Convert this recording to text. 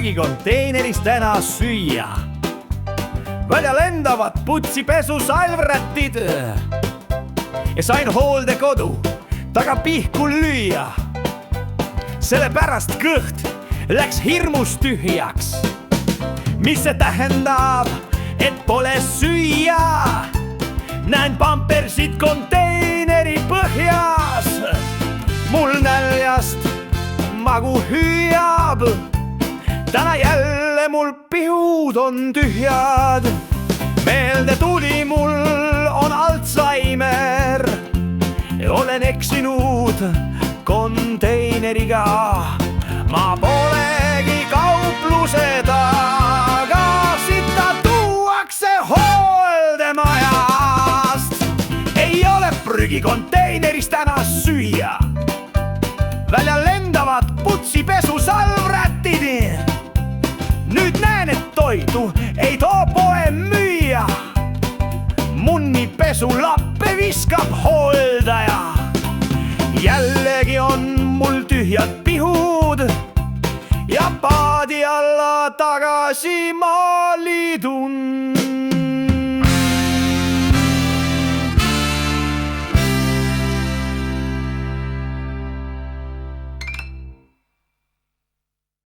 prügikonteineris täna süüa. Välja lendavad putsipesu salvrätid ja sain hooldekodu taga pihku lüüa. Sellepärast kõht läks hirmus tühjaks. Mis see tähendab, et pole süüa? Näen pampersid konteineri põhjas. Mul näljast magu hüüab. Täna jälle mul pihud on tühjad. Meelde tuli mul on Alzheimer. Olen eksinud konteineriga. Ma polegi kaupluse taga. Sitta tuuakse hooldemajast. Ei ole prügikonteineris täna süüa. Välja lendavad putsipesu salvrätid. Nüüd näen, et toidu ei too poe müüa. Munnipesulappe viskab hooldaja. Jällegi on mul tühjad pihud ja paadi alla tagasi ma liidun.